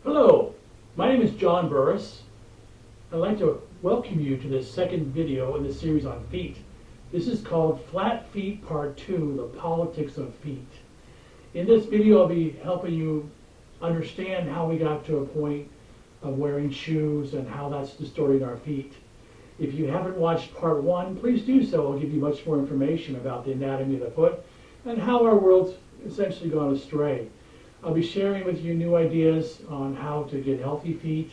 Hello, my name is John Burris. I'd like to welcome you to this second video in the series on feet. This is called Flat Feet Part 2, The Politics of Feet. In this video I'll be helping you understand how we got to a point of wearing shoes and how that's distorting our feet. If you haven't watched Part 1, please do so. I'll give you much more information about the anatomy of the foot and how our world's essentially gone astray. I'll be sharing with you new ideas on how to get healthy feet,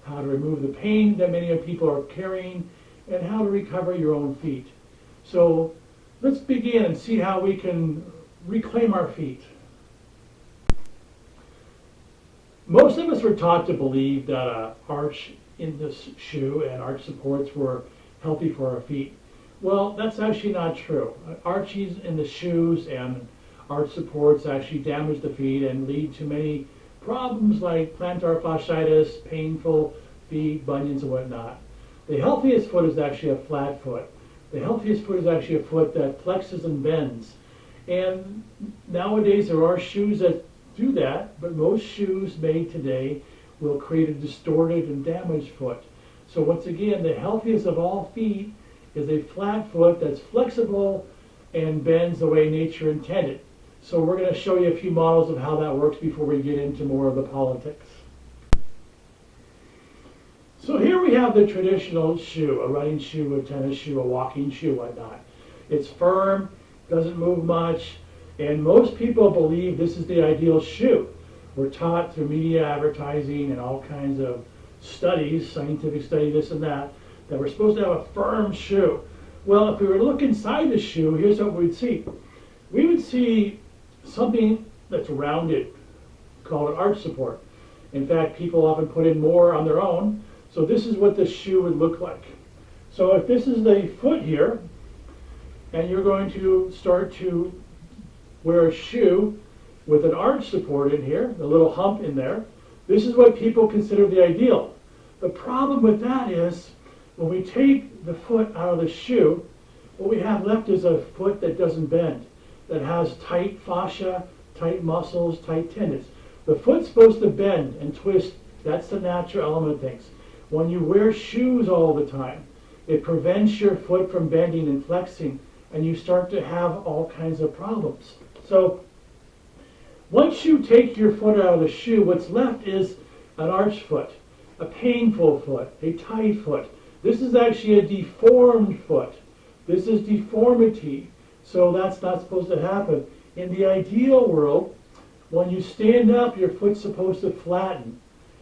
how to remove the pain that many people are carrying, and how to recover your own feet. So let's begin and see how we can reclaim our feet. Most of us were taught to believe that an arch in the shoe and arch supports were healthy for our feet. Well, that's actually not true. Arches in the shoes and arch supports actually damage the feet and lead to many problems like plantar fasciitis, painful feet, bunions, and whatnot. The healthiest foot is actually a flat foot. The healthiest foot is actually a foot that flexes and bends. And nowadays there are shoes that do that, but most shoes made today will create a distorted and damaged foot. So once again, the healthiest of all feet is a flat foot that's flexible and bends the way nature intended. So we're going to show you a few models of how that works before we get into more of the politics. So here we have the traditional shoe, a running shoe, a tennis shoe, a walking shoe, whatnot. It's firm, doesn't move much, and most people believe this is the ideal shoe. We're taught through media advertising and all kinds of studies, scientific studies, this and that we're supposed to have a firm shoe. Well, if we were to look inside the shoe, here's what we'd see. We would see something that's rounded, called an arch support. In fact, people often put in more on their own. So this is what the shoe would look like. So if this is the foot here, and you're going to start to wear a shoe with an arch support in here, the little hump in there, this is what people consider the ideal. The problem with that is when we take the foot out of the shoe, what we have left is a foot that doesn't bend, that has tight fascia, tight muscles, tight tendons. The foot's supposed to bend and twist. That's the natural element of things. When you wear shoes all the time, it prevents your foot from bending and flexing, and you start to have all kinds of problems. So once you take your foot out of the shoe, what's left is an arch foot, a painful foot, a tight foot. This is actually a deformed foot. This is deformity. So that's not supposed to happen. In the ideal world, when you stand up, your foot's supposed to flatten,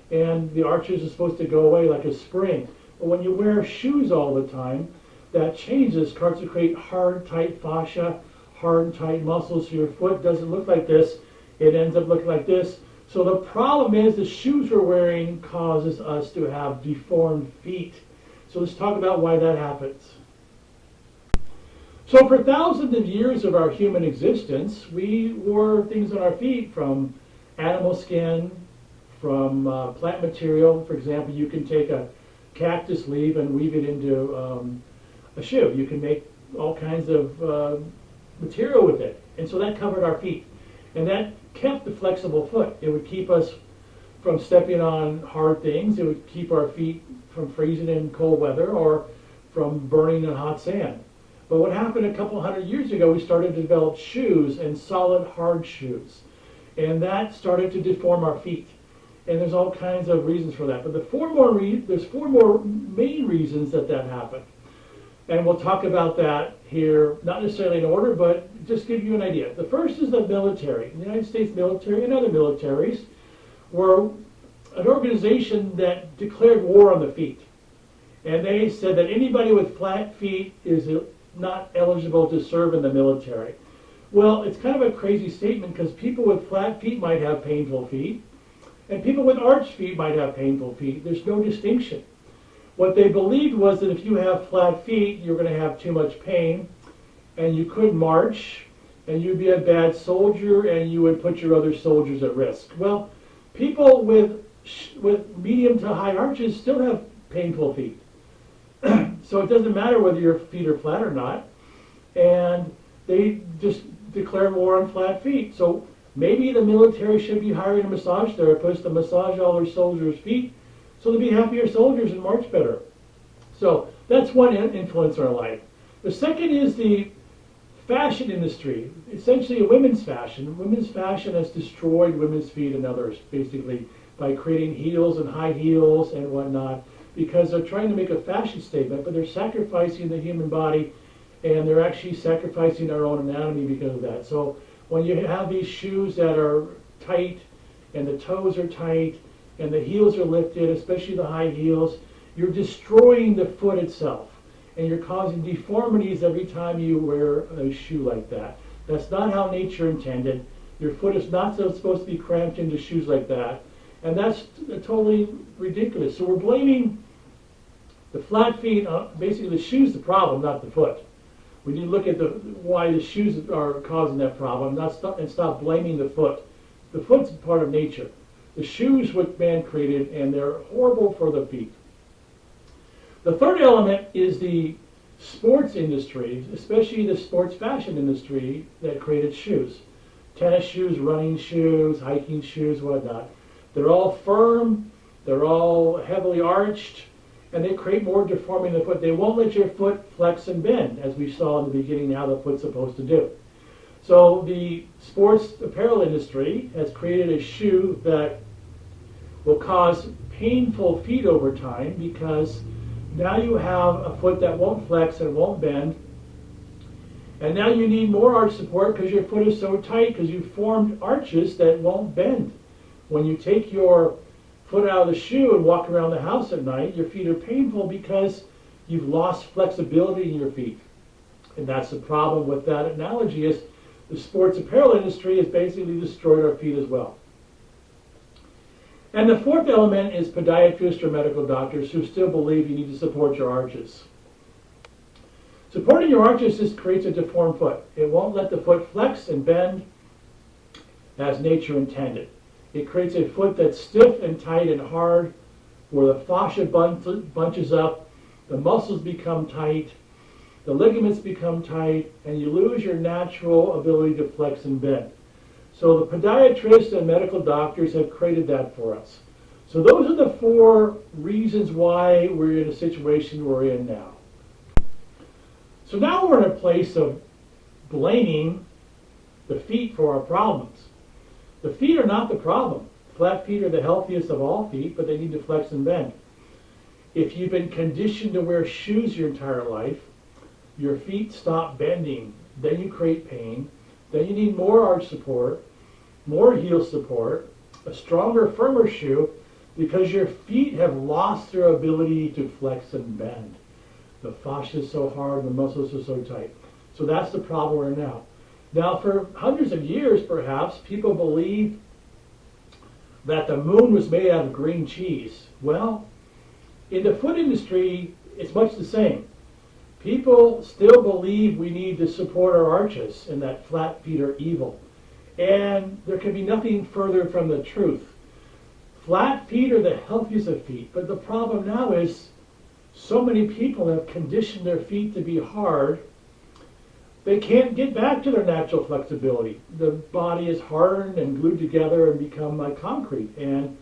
and the arches are supposed to go away like a spring. But when you wear shoes all the time, that changes, starts to create hard, tight fascia, hard, tight muscles, so your foot doesn't look like this. It ends up looking like this. So the problem is the shoes we're wearing causes us to have deformed feet. So let's talk about why that happens. So for thousands of years of our human existence, we wore things on our feet from animal skin, from plant material. For example, you can take a cactus leaf and weave it into a shoe. You can make all kinds of material with it. And so that covered our feet. And that kept the flexible foot. It would keep us from stepping on hard things. It would keep our feet from freezing in cold weather or from burning in hot sand. But what happened a couple hundred years ago, we started to develop shoes and solid, hard shoes. And that started to deform our feet. And there's all kinds of reasons for that. But there's four more main reasons that happened. And we'll talk about that here, not necessarily in order, but just give you an idea. The first is the military. The United States military and other militaries were an organization that declared war on the feet. And they said that anybody with flat feet is not eligible to serve in the military. Well, it's kind of a crazy statement because people with flat feet might have painful feet, and people with arched feet might have painful feet. There's no distinction. What they believed was that if you have flat feet, you're going to have too much pain, and you couldn't march, and you'd be a bad soldier, and you would put your other soldiers at risk. Well, people with medium to high arches still have painful feet. So it doesn't matter whether your feet are flat or not. And they just declared war on flat feet. So Maybe the military should be hiring a massage therapist to massage all their soldiers' feet so they'll be happier soldiers and march better. So that's one influence in our life. The second is the fashion industry, essentially a women's fashion. Women's fashion has destroyed women's feet and others, basically, by creating heels and high heels and whatnot, because they're trying to make a fashion statement, but they're sacrificing the human body, and they're actually sacrificing our own anatomy because of that. So when you have these shoes that are tight, and the toes are tight, and the heels are lifted, especially the high heels, you're destroying the foot itself. And you're causing deformities every time you wear a shoe like that. That's not how nature intended. Your foot is not supposed to be cramped into shoes like that. And that's totally ridiculous. So we're blaming the flat feet, basically the shoe's the problem, not the foot. We need to look at why the shoes are causing that problem, and stop blaming the foot. The foot's part of nature. The shoes what man created, and they're horrible for the feet. The third element is the sports industry, especially the sports fashion industry that created shoes. Tennis shoes, running shoes, hiking shoes, whatnot. They're all firm, they're all heavily arched, and they create more deforming the foot. They won't let your foot flex and bend, as we saw in the beginning how the foot's supposed to do. So the sports apparel industry has created a shoe that will cause painful feet over time, because now you have a foot that won't flex and won't bend. And now you need more arch support because your foot is so tight, because you formed arches that won't bend. When you take your foot out of the shoe and walk around the house at night, your feet are painful because you've lost flexibility in your feet. And that's the problem with that analogy, is the sports apparel industry has basically destroyed our feet as well. And the fourth element is podiatrists or medical doctors who still believe you need to support your arches. Supporting your arches just creates a deformed foot. It won't let the foot flex and bend as nature intended. It creates a foot that's stiff and tight and hard, where the fascia bunches up, the muscles become tight, the ligaments become tight, and you lose your natural ability to flex and bend. So the podiatrists and medical doctors have created that for us. So those are the four reasons why we're in a situation we're in now. So now we're in a place of blaming the feet for our problems. The feet are not the problem. Flat feet are the healthiest of all feet, but they need to flex and bend. If you've been conditioned to wear shoes your entire life, your feet stop bending. Then you create pain. Then you need more arch support, more heel support, a stronger, firmer shoe, because your feet have lost their ability to flex and bend. The fascia is so hard, the muscles are so tight. So that's the problem we're in now. Now, for hundreds of years, perhaps, people believed that the moon was made out of green cheese. Well, in the foot industry, it's much the same. People still believe we need to support our arches and that flat feet are evil. And there can be nothing further from the truth. Flat feet are the healthiest of feet, but the problem now is so many people have conditioned their feet to be hard, they can't get back to their natural flexibility. The body is hardened and glued together and become like concrete. And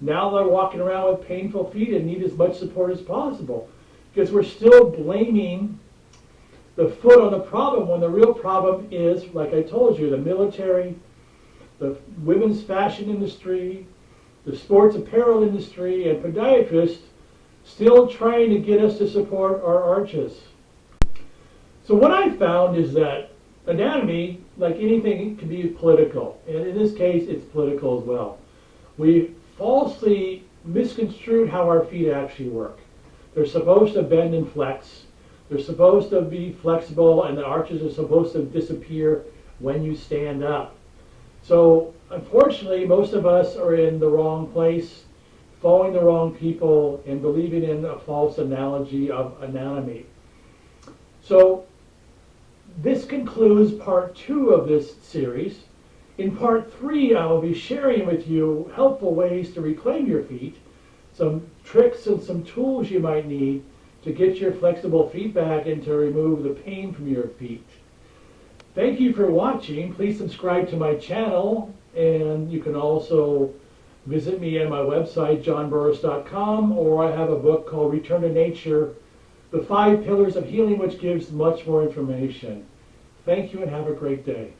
now they're walking around with painful feet and need as much support as possible, because we're still blaming the foot on the problem when the real problem is, like I told you, the military, the women's fashion industry, the sports apparel industry, and podiatrists still trying to get us to support our arches. So what I found is that anatomy, like anything, can be political. And in this case, it's political as well. We falsely misconstrued how our feet actually work. They're supposed to bend and flex. They're supposed to be flexible, and the arches are supposed to disappear when you stand up. So unfortunately, most of us are in the wrong place, following the wrong people, and believing in a false analogy of anatomy. So this concludes part 2 of this series. In part 3, I will be sharing with you helpful ways to reclaim your feet, some tricks and some tools you might need to get your flexible feet back and to remove the pain from your feet. Thank you for watching. Please subscribe to my channel, and you can also visit me at my website, johnburris.com, or I have a book called Return to Nature, The 5 Pillars of Healing, which gives much more information. Thank you and have a great day.